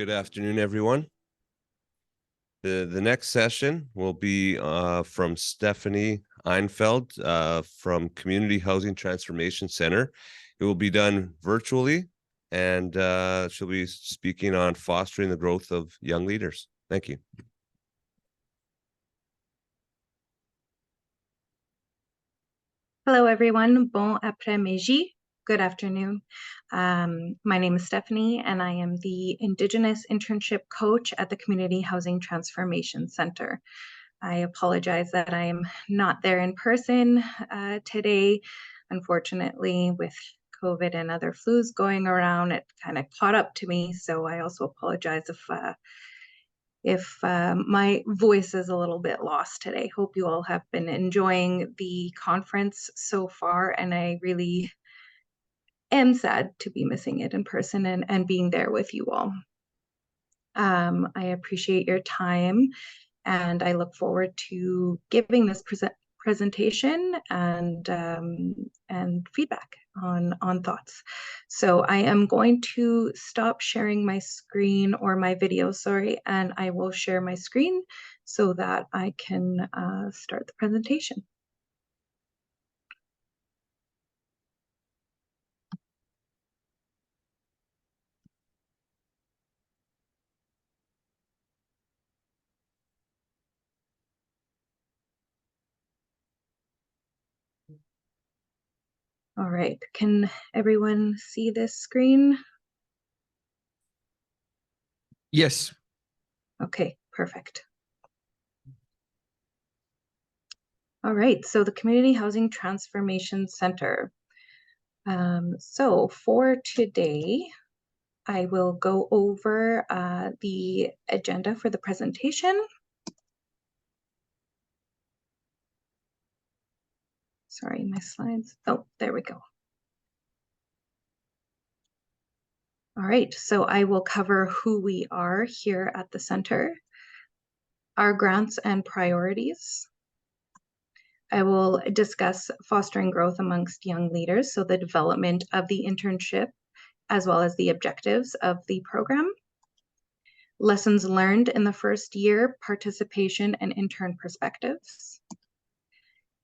Good afternoon, everyone. The next session will be from Stephanie Einfeld from Community Housing Transformation Center. It will be done virtually, and she'll be speaking on fostering the growth of young leaders. Thank you. Hello, everyone. Bon après-midi. Good afternoon. My name is Stephanie, and I am the Indigenous Internship Coach at the Community Housing Transformation Center. I apologize that I am not there in person today. Unfortunately, with COVID and other flus going around, it kind of caught up to me. So I also apologize if my voice is a little bit lost today. Hope you all have been enjoying the conference so far, and I really am sad to be missing it in person and being there with you all. I appreciate your time, and I look forward to giving this presentation and feedback on thoughts. So I am going to stop sharing my screen or my video, sorry, and I will share my screen so that I can start the presentation. All right, can everyone see this screen? Yes. Okay, perfect. All right, so the Community Housing Transformation Center. So for today, I will go over the agenda for the presentation. Sorry, my slides. Oh, there we go. All right, so I will cover who we are here at the center, our grants and priorities. I will discuss fostering growth amongst young leaders, so the development of the internship, as well as the objectives of the program. Lessons learned in the first year, participation and intern perspectives.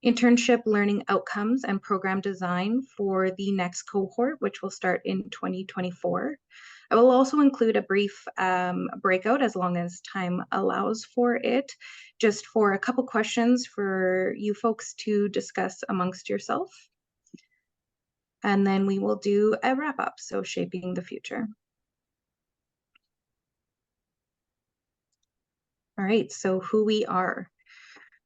Internship learning outcomes and program design for the next cohort, which will start in 2024. I will also include a brief breakout as long as time allows for it, just for a couple questions for you folks to discuss amongst yourself. And then we will do a wrap up, so shaping the future. All right, so who we are.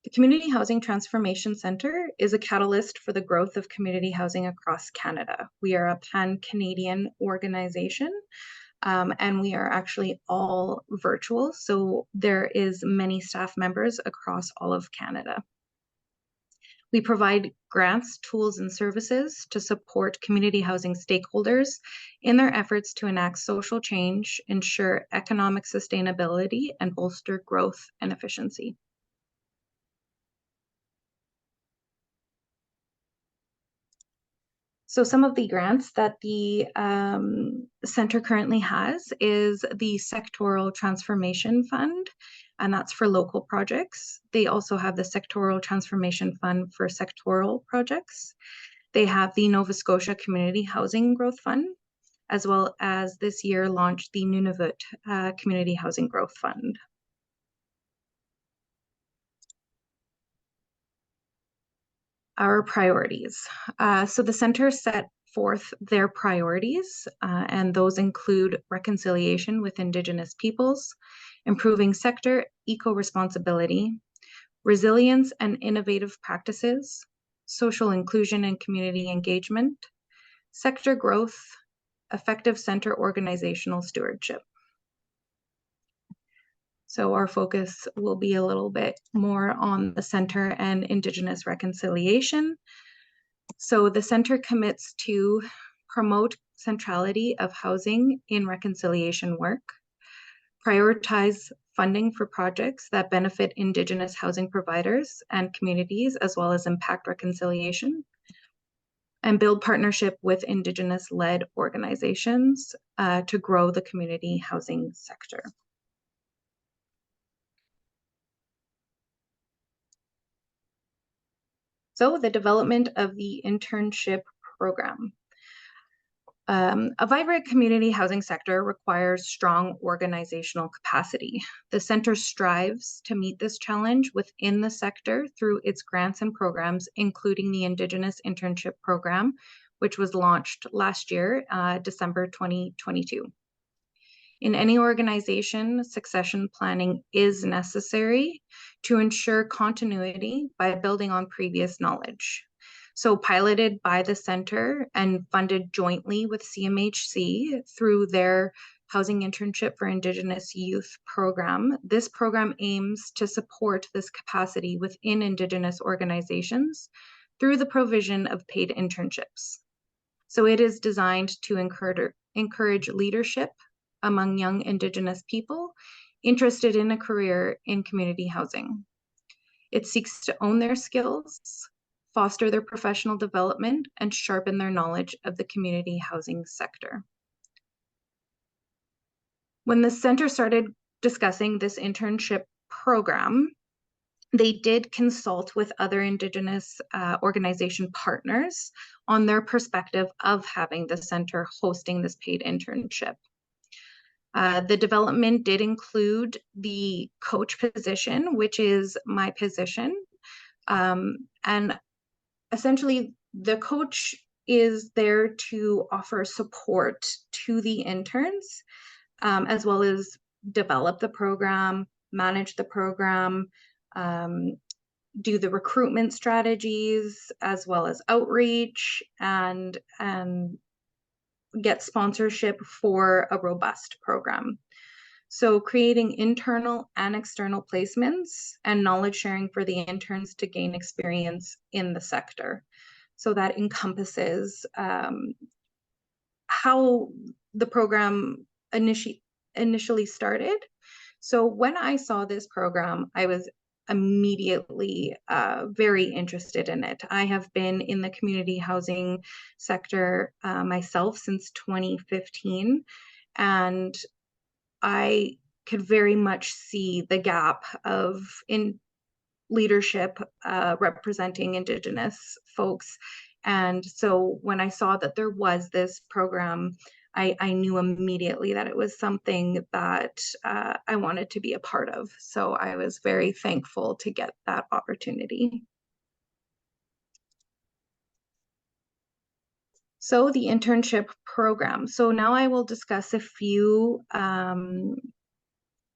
The Community Housing Transformation Center is a catalyst for the growth of community housing across Canada. We are a pan-Canadian organization, and we are actually all virtual, so there is many staff members across all of Canada. We provide grants, tools, and services to support community housing stakeholders in their efforts to enact social change, ensure economic sustainability, and bolster growth and efficiency. So some of the grants that the center currently has is the Sectoral Transformation Fund, and that's for local projects. They also have the Sectoral Transformation Fund for sectoral projects. They have the Nova Scotia Community Housing Growth Fund, as well as this year launched the Nunavut Community Housing Growth Fund. Our priorities. So the center set forth their priorities, and those include reconciliation with Indigenous peoples, improving sector eco-responsibility, resilience and innovative practices, social inclusion and community engagement, sector growth, effective center organizational stewardship. So our focus will be a little bit more on the center and Indigenous reconciliation. So the center commits to promote centrality of housing in reconciliation work, prioritize funding for projects that benefit Indigenous housing providers and communities, as well as impact reconciliation, and build partnership with Indigenous-led organizations to grow the community housing sector. So the development of the internship program. A vibrant community housing sector requires strong organizational capacity. The center strives to meet this challenge within the sector through its grants and programs, including the Indigenous Internship Program, which was launched last year, December 2022. In any organization, succession planning is necessary to ensure continuity by building on previous knowledge. So piloted by the center and funded jointly with CMHC through their Housing Internship for Indigenous Youth program, this program aims to support this capacity within Indigenous organizations through the provision of paid internships. So it is designed to encourage leadership among young Indigenous people interested in a career in community housing. It seeks to own their skills, foster their professional development, and sharpen their knowledge of the community housing sector. When the center started discussing this internship program, they did consult with other Indigenous organization partners on their perspective of having the center hosting this paid internship. The development did include the coach position, which is my position. And essentially, the coach is there to offer support to the interns, as well as develop the program, manage the program, do the recruitment strategies, as well as outreach, and get sponsorship for a robust program. So creating internal and external placements and knowledge sharing for the interns to gain experience in the sector. So that encompasses how the program initially started. So when I saw this program, I was immediately very interested in it. I have been in the community housing sector myself since 2015, and I could very much see the gap of in leadership representing Indigenous folks. And so when I saw that there was this program, I knew immediately that it was something that I wanted to be a part of. So I was very thankful to get that opportunity. So the internship program. So now I will discuss a few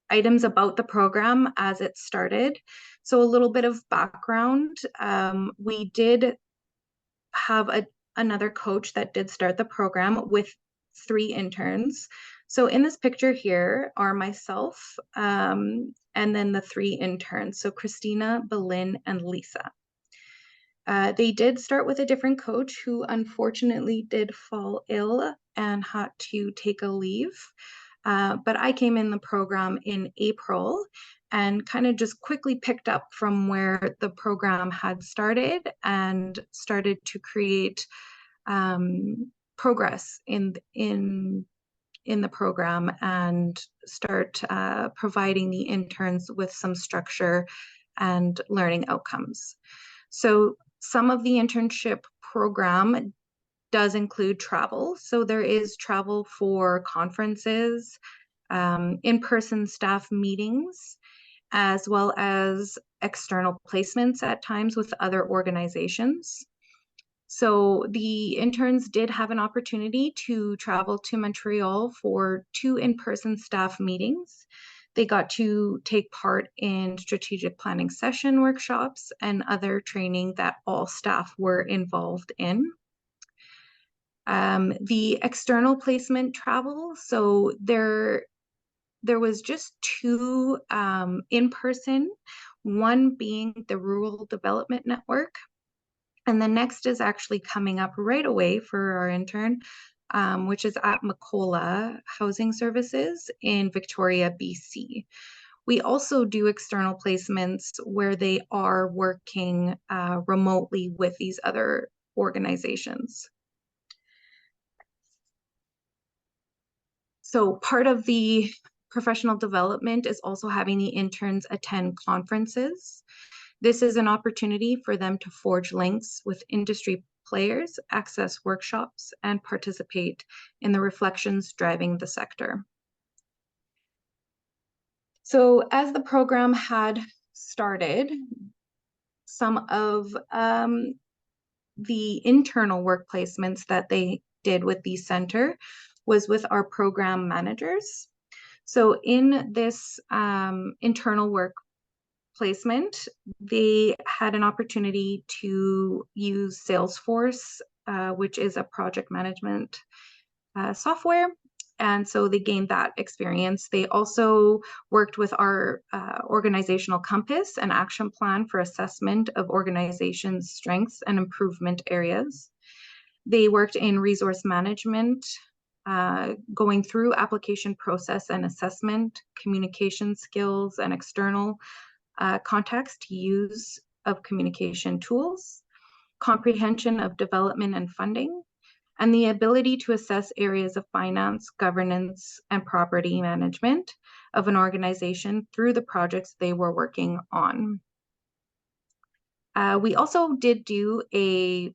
items about the program as it started. So a little bit of background. We did have another coach that did start the program with 3 interns. So in this picture here are myself and then the 3 interns. So Christina, Belin, and Lisa. They did start with a different coach who unfortunately did fall ill and had to take a leave. But I came in the program in April and kind of just quickly picked up from where the program had started and started to create progress in the program and start providing the interns with some structure and learning outcomes. So some of the internship program does include travel. So there is travel for conferences, in-person staff meetings, as well as external placements at times with other organizations. So the interns did have an opportunity to travel to Montreal for 2 in-person staff meetings. They got to take part in strategic planning session workshops and other training that all staff were involved in. The external placement travel, so there was just 2 in-person, one being the Rural Development Network, and the next is actually coming up right away for our intern, which is at Macola Housing Services in Victoria, BC. We also do external placements where they are working remotely with these other organizations. So part of the professional development is also having the interns attend conferences. This is an opportunity for them to forge links with industry players, access workshops, and participate in the reflections driving the sector. So as the program had started, some of the internal work placements that they did with the center was with our program managers. So in this internal work placement, they had an opportunity to use Salesforce, which is a project management software. And so they gained that experience. They also worked with our organizational compass and action plan for assessment of organizations' strengths and improvement areas. They worked in resource management, going through application process and assessment, communication skills, and external context use of communication tools, comprehension of development and funding, and the ability to assess areas of finance, governance, and property management of an organization through the projects they were working on. We also did do a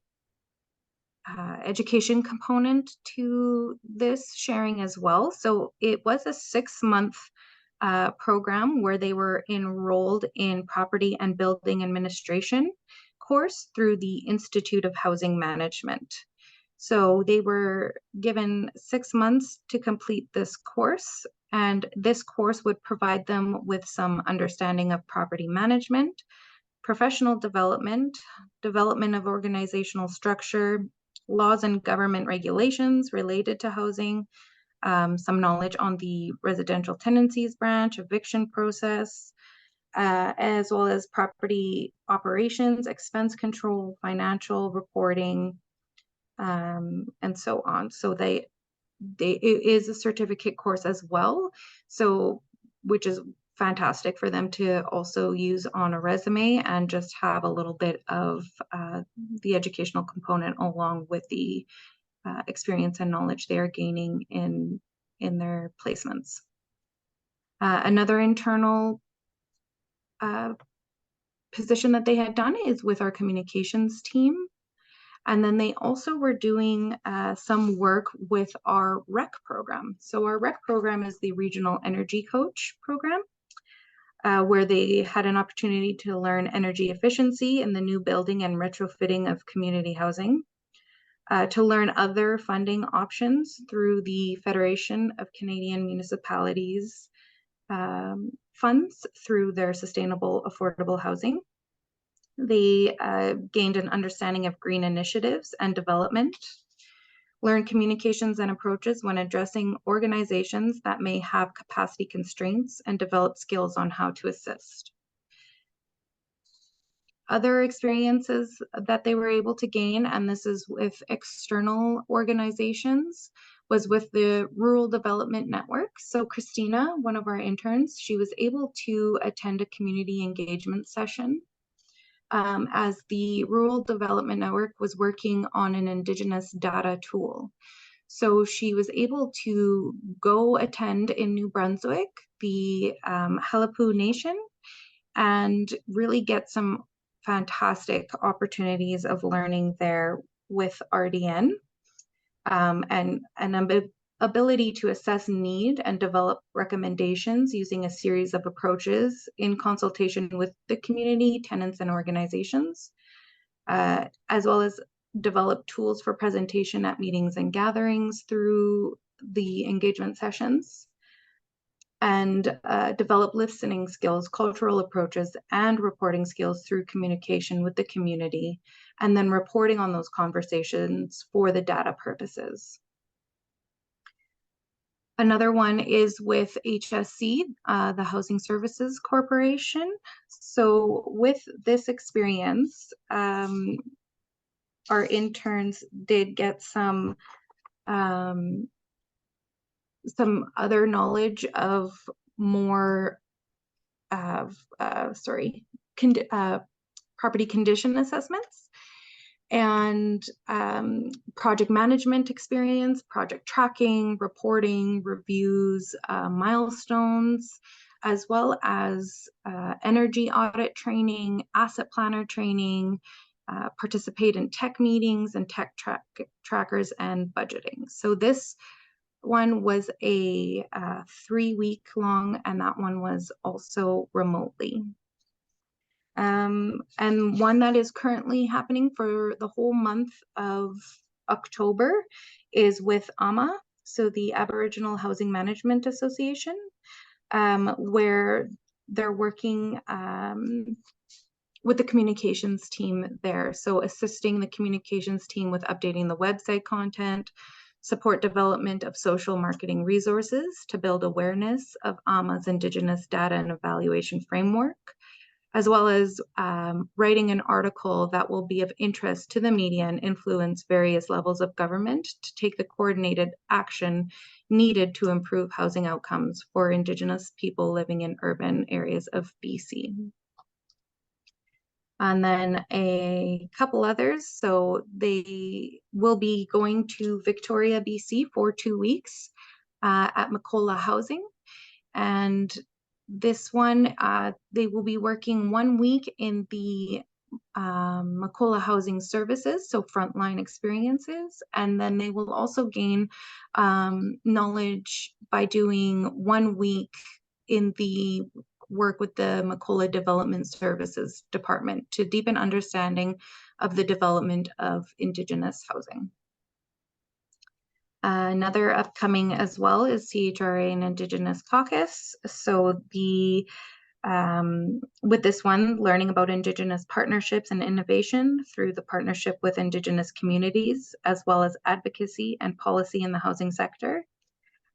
education component to this sharing as well. So it was a 6-month program where they were enrolled in property and building administration course through the Institute of Housing Management. So they were given 6 months to complete this course, and this course would provide them with some understanding of property management, professional development, development of organizational structure, laws and government regulations related to housing, some knowledge on the residential tenancies branch, eviction process, as well as property operations, expense control, financial reporting, and so on. So it is a certificate course as well, so which is fantastic for them to also use on a resume and just have a little bit of the educational component along with the experience and knowledge they are gaining in their placements. Another internal position that they had done is with our communications team. And then they also were doing some work with our REC program. So our REC program is the Regional Energy Coach program, where they had an opportunity to learn energy efficiency in the new building and retrofitting of community housing, to learn other funding options through the Federation of Canadian Municipalities funds through their sustainable affordable housing. They gained an understanding of green initiatives and development, learned communications and approaches when addressing organizations that may have capacity constraints, and developed skills on how to assist. Other experiences that they were able to gain, and this is with external organizations, was with the Rural Development Network. So Christina, one of our interns, she was able to attend a community engagement session as the Rural Development Network was working on an Indigenous data tool. So she was able to go attend in New Brunswick, the Halapu Nation, and really get some fantastic opportunities of learning there with RDN, and an ability to assess need and develop recommendations using a series of approaches in consultation with the community, tenants, and organizations, as well as develop tools for presentation at meetings and gatherings through the engagement sessions, and develop listening skills, cultural approaches, and reporting skills through communication with the community, and then reporting on those conversations for the data purposes. Another one is with HSC, the Housing Services Corporation. So with this experience, our interns did get some other knowledge of more property condition assessments. and project management experience, project tracking, reporting, reviews, milestones, as well as energy audit training, asset planner training, participate in tech meetings and tech trackers and budgeting. So this one was a 3-week long, and that one was also remotely. And one that is currently happening for the whole month of October is with AMA, so the Aboriginal Housing Management Association, where they're working with the communications team there. So assisting the communications team with updating the website content, support development of social marketing resources to build awareness of AMA's Indigenous data and evaluation framework, as well as writing an article that will be of interest to the media and influence various levels of government to take the coordinated action needed to improve housing outcomes for Indigenous people living in urban areas of BC. And then a couple others. So they will be going to Victoria, BC for 2 weeks at Macola Housing. And this one, they will be working 1 week in the Macola Housing Services, so frontline experiences. And then they will also gain knowledge by doing 1 week in the work with the Macola Development Services Department to deepen understanding of the development of Indigenous housing. Another upcoming as well is CHRA and Indigenous Caucus. So the with this one, learning about Indigenous partnerships and innovation through the partnership with Indigenous communities, as well as advocacy and policy in the housing sector,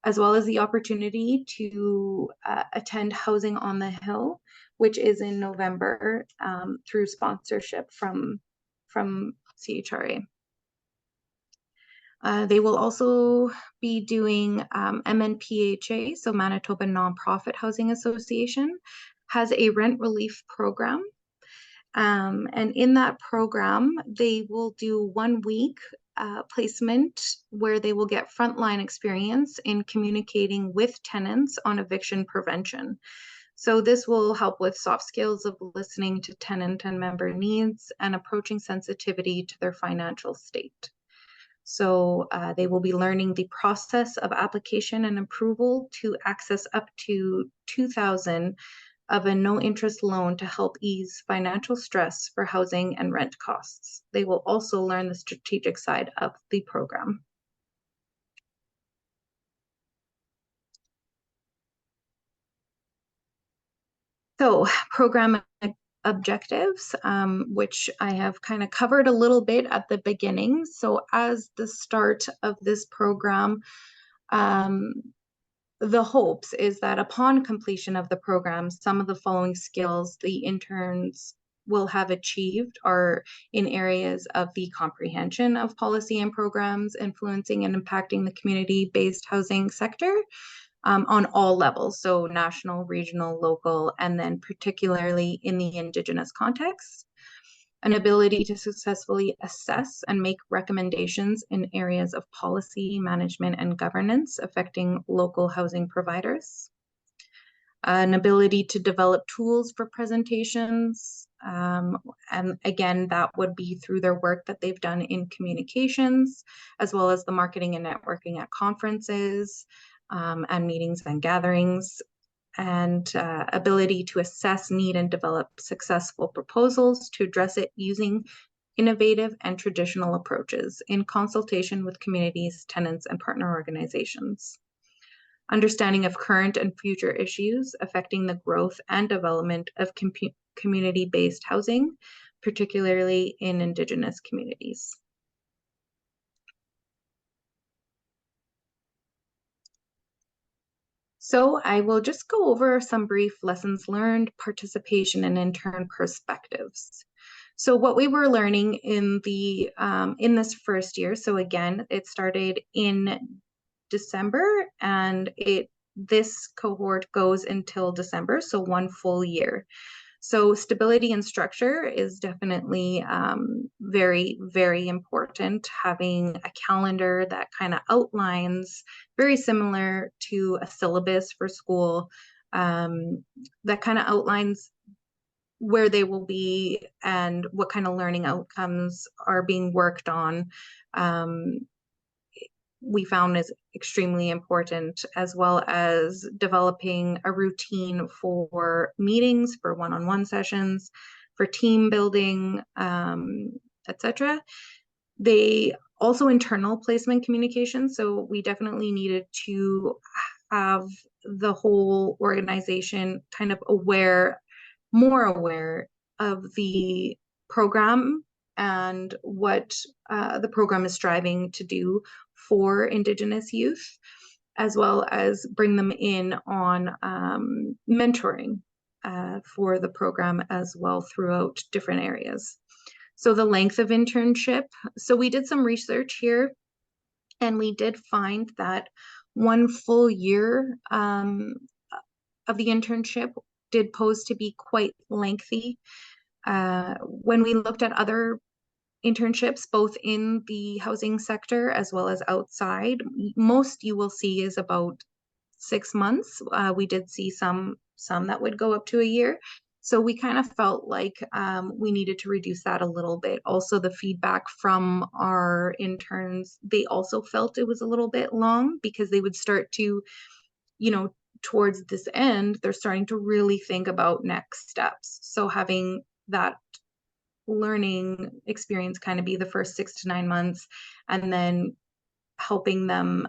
as well as the opportunity to attend Housing on the Hill, which is in November through sponsorship from CHRA. They will also be doing MNPHA, so Manitoba Nonprofit Housing Association, has a rent relief program. And in that program, they will do 1 week placement where they will get frontline experience in communicating with tenants on eviction prevention. So this will help with soft skills of listening to tenant and member needs and approaching sensitivity to their financial state. So they will be learning the process of application and approval to access up to $2,000 of a no-interest loan to help ease financial stress for housing and rent costs. They will also learn the strategic side of the program. So program objectives, which I have kind of covered a little bit at the beginning. So as the start of this program, the hopes is that upon completion of the program, some of the following skills the interns will have achieved are in areas of the comprehension of policy and programs influencing and impacting the community-based housing sector on all levels, so national, regional, local, and then particularly in the Indigenous context. An ability to successfully assess and make recommendations in areas of policy, management, and governance affecting local housing providers. An ability to develop tools for presentations. And again, that would be through their work that they've done in communications, as well as the marketing and networking at conferences and meetings and gatherings. And ability to assess need and develop successful proposals to address it using innovative and traditional approaches in consultation with communities, tenants, and partner organizations. Understanding of current and future issues affecting the growth and development of community-based housing, particularly in Indigenous communities. So I will just go over some brief lessons learned, participation, and intern perspectives. So what we were learning in the in this first year, so again, it started in December and this cohort goes until December, so 1 full year. So stability and structure is definitely very, very important. Having a calendar that kind of outlines, very similar to a syllabus for school, that kind of outlines where they will be and what kind of learning outcomes are being worked on, we found is extremely important, as well as developing a routine for meetings, for one-on-one sessions, for team building, etc. They also internal placement communication. So we definitely needed to have the whole organization kind of more aware of the program and what the program is striving to do for Indigenous youth, as well as bring them in on mentoring for the program as well throughout different areas. So the length of internship. So we did some research here, and we did find that 1 full year of the internship did pose to be quite lengthy. When we looked at other internships, both in the housing sector as well as outside, most you will see is about 6 months. We did see some that would go up to a year. So we kind of felt like we needed to reduce that a little bit. Also, the feedback from our interns, they also felt it was a little bit long because they would start to, towards this end, they're starting to really think about next steps. So having that learning experience kind of be the first 6 to 9 months, and then helping them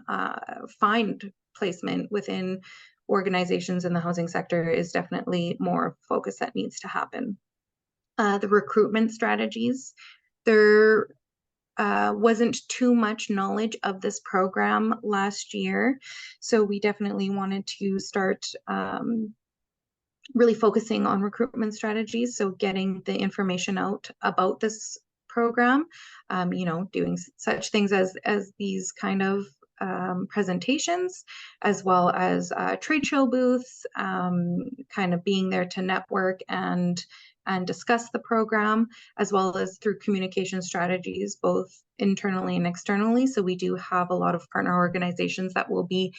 find placement within organizations in the housing sector is definitely more focus that needs to happen. The recruitment strategies, there wasn't too much knowledge of this program last year, so we definitely wanted to start really focusing on recruitment strategies. So getting the information out about this program, doing such things as these kind of presentations, as well as trade show booths, kind of being there to network and discuss the program, as well as through communication strategies, both internally and externally. So we do have a lot of partner organizations that will be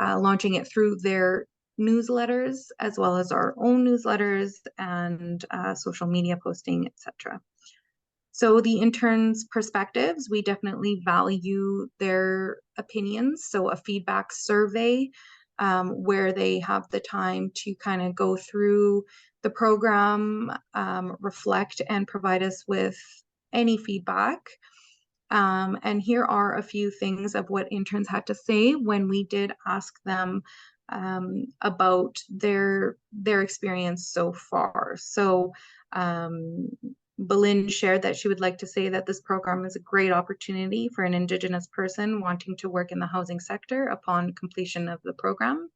launching it through their newsletters, as well as our own newsletters and social media posting, etc. So the interns' perspectives, we definitely value their opinions. So a feedback survey where they have the time to kind of go through the program, reflect, and provide us with any feedback. And here are a few things of what interns had to say when we did ask them about their experience so far. So Belinda shared that she would like to say that this program is a great opportunity for an Indigenous person wanting to work in the housing sector upon completion of the program.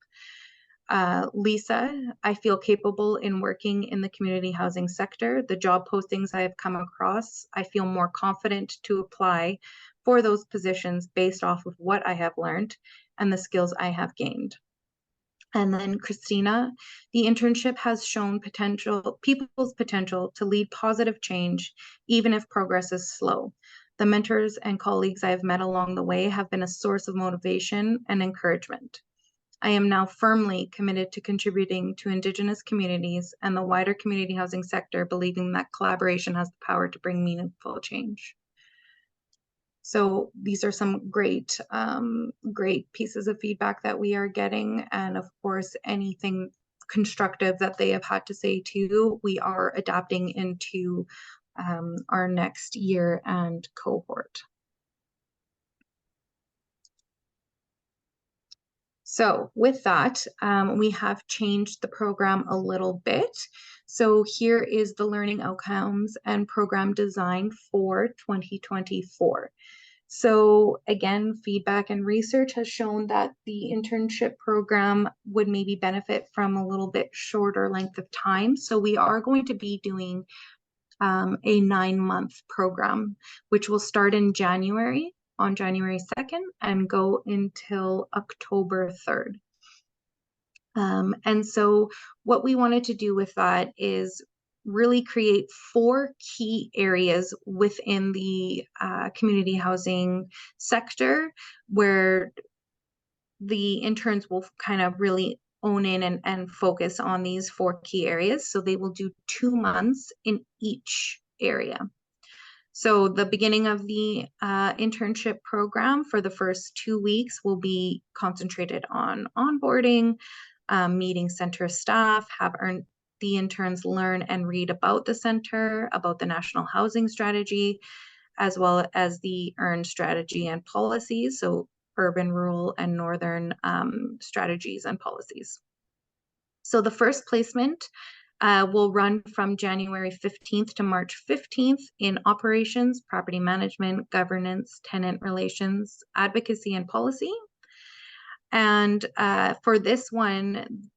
Lisa, I feel capable in working in the community housing sector. The job postings I have come across, I feel more confident to apply for those positions based off of what I have learned and the skills I have gained. And then Christina, the internship has shown people's potential to lead positive change, even if progress is slow. The mentors and colleagues I have met along the way have been a source of motivation and encouragement. I am now firmly committed to contributing to Indigenous communities and the wider community housing sector, believing that collaboration has the power to bring meaningful change. So these are some great pieces of feedback that we are getting. And of course, anything constructive that they have had to say too, we are adapting into our next year and cohort. So with that, we have changed the program a little bit. So here is the learning outcomes and program design for 2024. So again, feedback and research has shown that the internship program would maybe benefit from a little bit shorter length of time. So we are going to be doing a 9-month program, which will start in January, on January 2nd, and go until October 3rd. And so what we wanted to do with that is really create 4 key areas within the community housing sector where the interns will kind of really own in and focus on these 4 key areas. So they will do 2 months in each area. So the beginning of the internship program for the first 2 weeks will be concentrated on onboarding, meeting center staff, have the interns learn and read about the center, about the national housing strategy, as well as the EARN strategy and policies, so urban, rural, and northern strategies and policies. So the first placement will run from January 15th to March 15th in operations, property management, governance, tenant relations, advocacy, and policy. And for this one,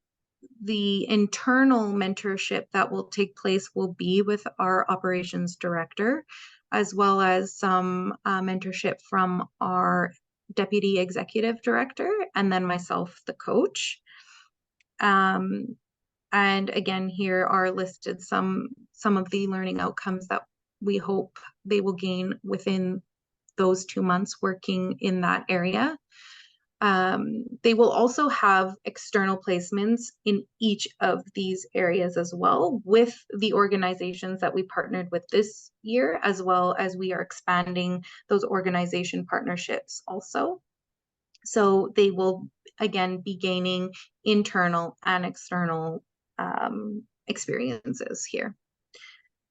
the internal mentorship that will take place will be with our operations director, as well as some mentorship from our deputy executive director, and then myself, the coach. And again, here are listed some of the learning outcomes that we hope they will gain within those 2 months working in that area. They will also have external placements in each of these areas as well with the organizations that we partnered with this year, as well as we are expanding those organization partnerships also. So they will, again, be gaining internal and external experiences here.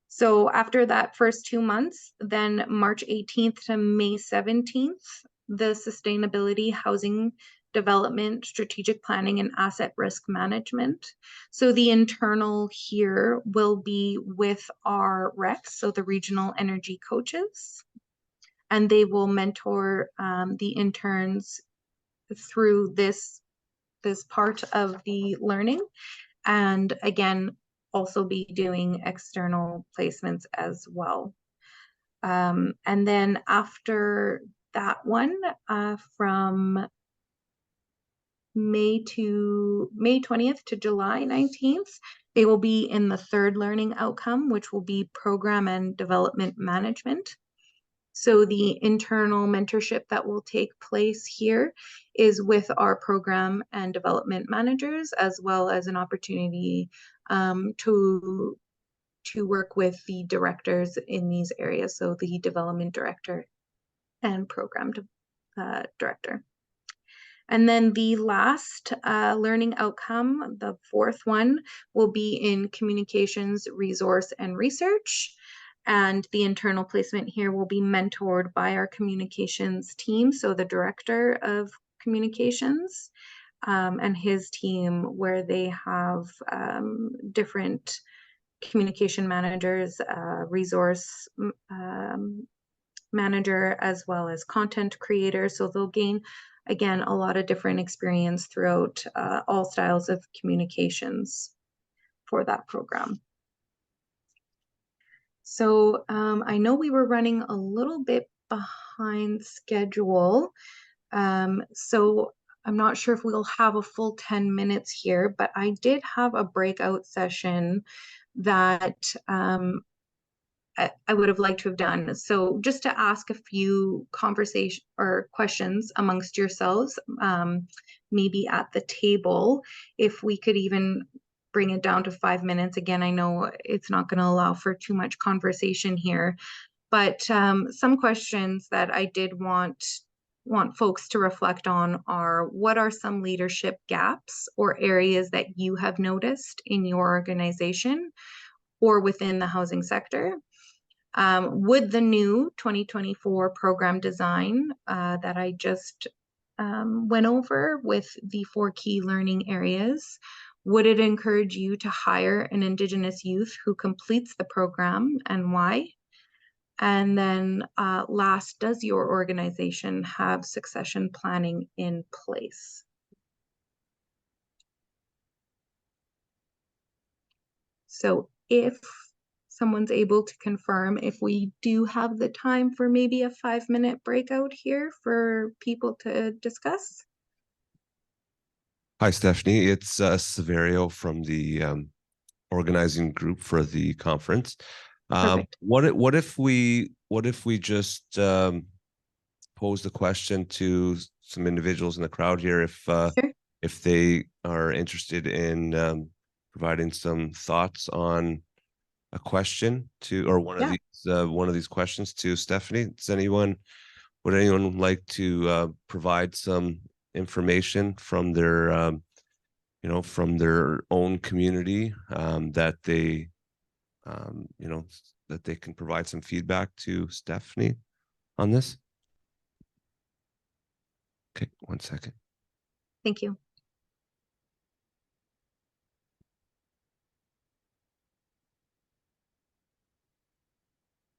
So after that first 2 months, then March 18th to May 17th, the Sustainability Housing Development, Strategic Planning, and Asset Risk Management. So the internal here will be with our RECs, so the Regional Energy Coaches, and they will mentor the interns through this part of the learning, and again, also be doing external placements as well. And then after that one, from May 20th to July 19th, they will be in the third learning outcome, which will be program and development management. So the internal mentorship that will take place here is with our program and development managers, as well as an opportunity to work with the directors in these areas, so the development director and program director. And then the last learning outcome, the fourth one, will be in communications, resource, and research. And the internal placement here will be mentored by our communications team, so the director of communications and his team, where they have different communication managers, resource manager, as well as content creators. So they'll gain, again, a lot of different experience throughout all styles of communications for that program. So I know we were running a little bit behind schedule. So I'm not sure if we'll have a full 10 minutes here, but I did have a breakout session that I would have liked to have done. So just to ask a few conversation or questions amongst yourselves, maybe at the table, if we could even bring it down to 5 minutes. Again, I know it's not going to allow for too much conversation here, but some questions that I did want folks to reflect on are, what are some leadership gaps or areas that you have noticed in your organization or within the housing sector? Would the new 2024 program design that I just went over with the 4 key learning areas, would it encourage you to hire an Indigenous youth who completes the program, and why? And then last, does your organization have succession planning in place? So if someone's able to confirm if we do have the time for maybe a 5-minute breakout here for people to discuss. Hi, Stephanie. It's Severio from the organizing group for the conference. Perfect. What if we just pose the question to some individuals in the crowd here Sure. if they are interested in providing some thoughts on a question to, or Yeah. one of these questions to Stephanie. Would anyone like to provide some information from their from their own community that they that they can provide some feedback to Stephanie on this? Okay, 1 second. Thank you.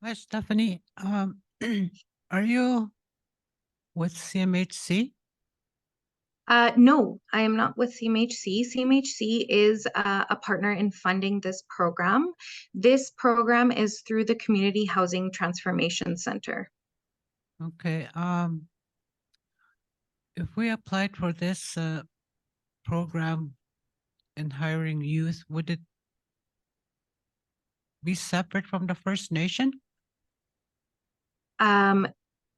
Hi, Stephanie. Are you with CMHC? No, I am not with CMHC. CMHC is a partner in funding this program. This program is through the Community Housing Transformation Center. Okay. If we applied for this program in hiring youth, would it be separate from the First Nation?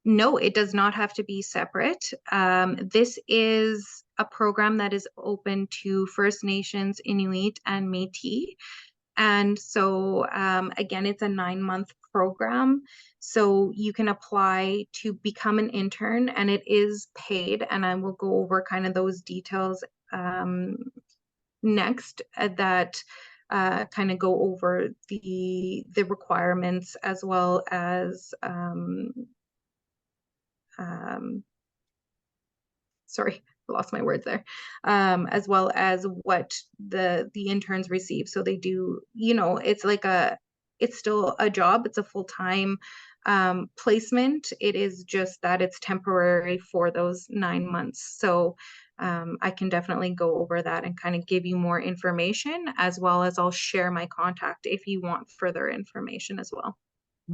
No, it does not have to be separate. This is a program that is open to First Nations, Inuit, and Métis. And so, again, it's a 9-month program. So you can apply to become an intern, and it is paid. And I will go over kind of those details next that kind of go over the requirements as well as sorry, I lost my words there, as well as what the interns receive. So they do, it's like it's still a job. It's a full-time placement. It is just that it's temporary for those 9 months. So I can definitely go over that and kind of give you more information, as well as I'll share my contact if you want further information as well.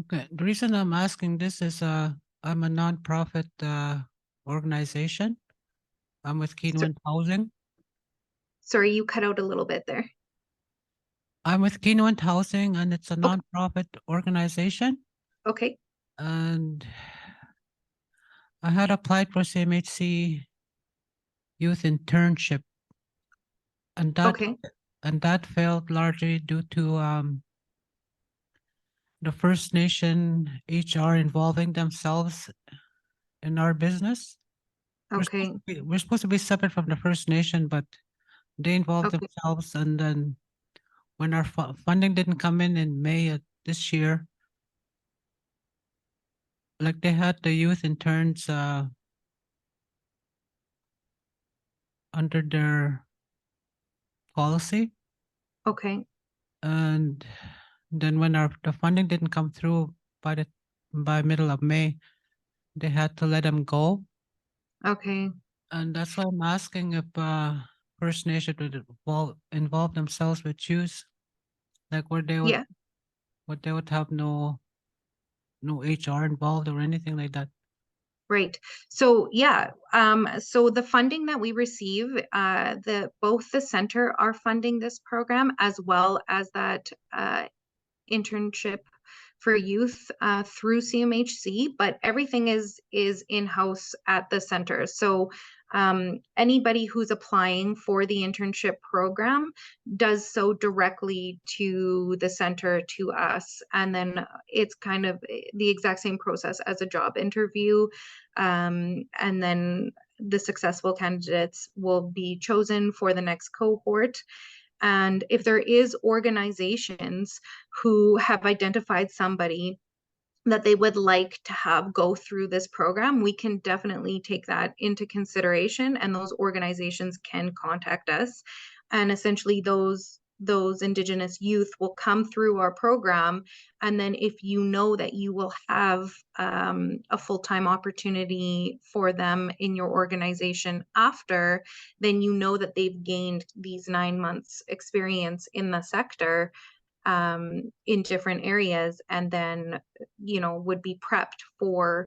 Okay. The reason I'm asking this is I'm a nonprofit organization. I'm with Keeneland Housing. Sorry, you cut out a little bit there. I'm with Keeneland Housing, and it's a nonprofit organization. Okay. And I had applied for CMHC youth internship, and that failed largely due to the First Nation HR involving themselves in our business. Okay. We're supposed to be separate from the First Nation, but they involved Okay. themselves. And then when our funding didn't come in May of this year, like they had the youth interns under their policy. Okay. And then when the funding didn't come through by middle of May, they had to let them go. Okay. And that's why I'm asking if First Nation would involve themselves with youth, like where they would have no HR involved or anything like that. Right. So yeah, so the funding that we receive, both the center are funding this program as well as that internship for youth through CMHC, but everything is in-house at the center. So anybody who's applying for the internship program does so directly to the center, to us, and then it's kind of the exact same process as a job interview, and then the successful candidates will be chosen for the next cohort. And if there is organizations who have identified somebody that they would like to have go through this program, we can definitely take that into consideration, and those organizations can contact us. And essentially those Indigenous youth will come through our program, and then if you know that you will have a full-time opportunity for them in your organization after, then you know that they've gained these 9 months experience in the sector in different areas, and then would be prepped for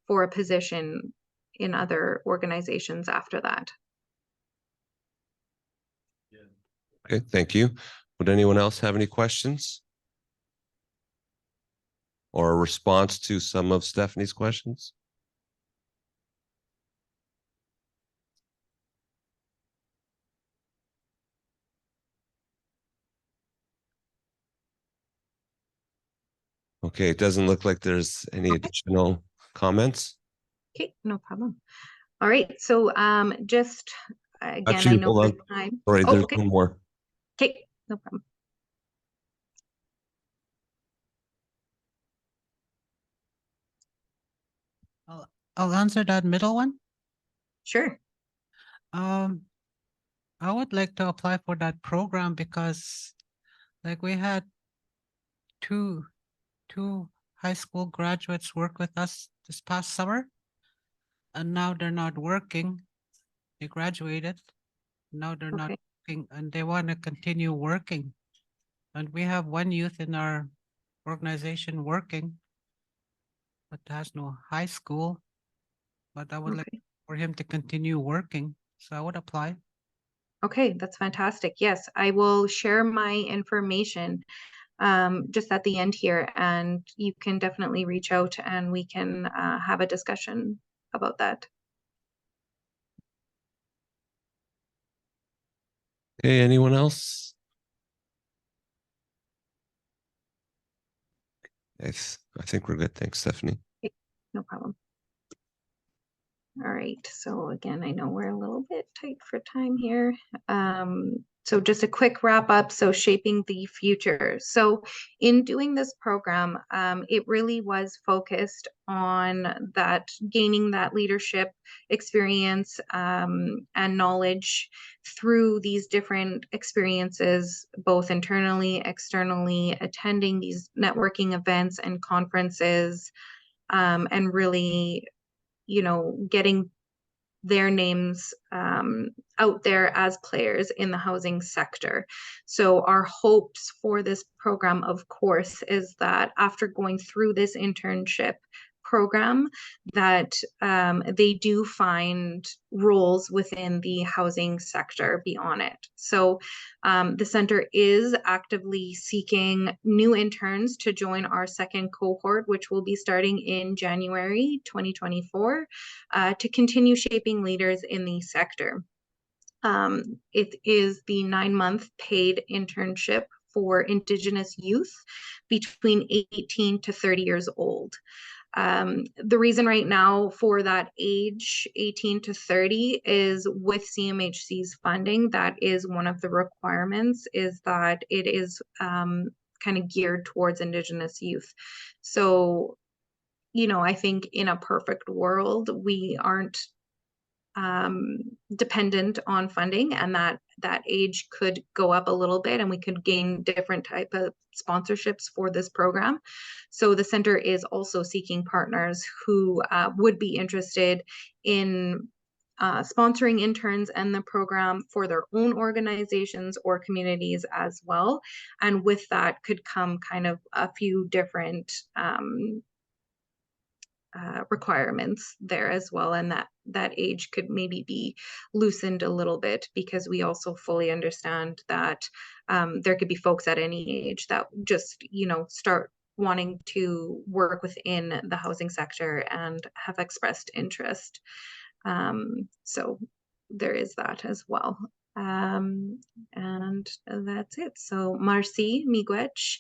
a position in other organizations after that. Okay, thank you. Would anyone else have any questions? Or a response to some of Stephanie's questions? Okay, it doesn't look like there's any additional comments. Okay, no problem. All right, so just again, I Actually, know hold the on. time. Sorry, Oh, there's okay. one more. Okay, no problem. I'll answer that middle one. Sure. I would like to apply for that program because like we had two high school graduates work with us this past summer, and now they're not working. They graduated. Now they're not Okay. working and they want to continue working. And we have one youth in our organization working, but has no high school. But I would like Okay. for him to continue working. So I would apply. Okay, that's fantastic. Yes, I will share my information just at the end here, and you can definitely reach out and we can have a discussion about that. Okay, anyone else? I think we're good. Thanks, Stephanie. Okay, no problem. All right, so again, I know we're a little bit tight for time here. So just a quick wrap up. So shaping the future. So in doing this program, it really was focused on that gaining that leadership experience and knowledge through these different experiences, both internally, externally, attending these networking events and conferences, and really getting their names out there as players in the housing sector. So our hopes for this program, of course, is that after going through this internship program, that they do find roles within the housing sector beyond it. So the center is actively seeking new interns to join our second cohort, which will be starting in January 2024, to continue shaping leaders in the sector. It is the 9-month paid internship for Indigenous youth between 18 to 30 years old. The reason right now for that age 18 to 30 is with CMHC's funding, that is one of the requirements, is that it is kind of geared towards Indigenous youth. So, I think in a perfect world, we aren't dependent on funding, and that age could go up a little bit and we could gain different type of sponsorships for this program. So the center is also seeking partners who would be interested in sponsoring interns and the program for their own organizations or communities as well. And with that could come kind of a few different requirements there as well, and that age could maybe be loosened a little bit, because we also fully understand that there could be folks at any age that just start wanting to work within the housing sector and have expressed interest. So there is that as well. And that's it. So Marcy Miigwech,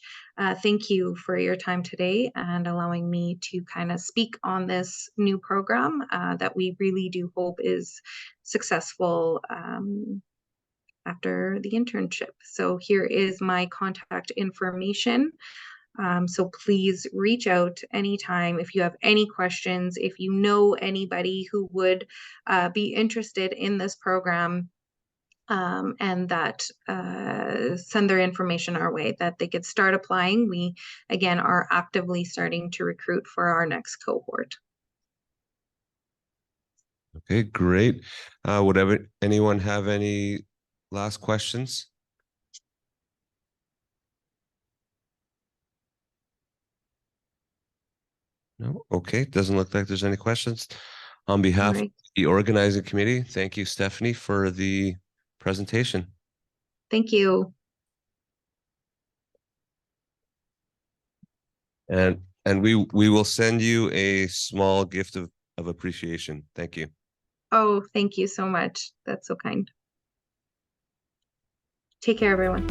thank you for your time today and allowing me to kind of speak on this new program that we really do hope is successful after the internship. So here is my contact information. So please reach out anytime if you have any questions, if you know anybody who would be interested in this program, and that send their information our way, that they could start applying. We, again, are actively starting to recruit for our next cohort. Okay, great. Would anyone have any last questions? No? Okay, doesn't look like there's any questions. On behalf of the organizing committee, thank you, Stephanie, for the presentation. Thank you. And we will send you a small gift of appreciation. Thank you. Oh, thank you so much. That's so kind. Take care, everyone.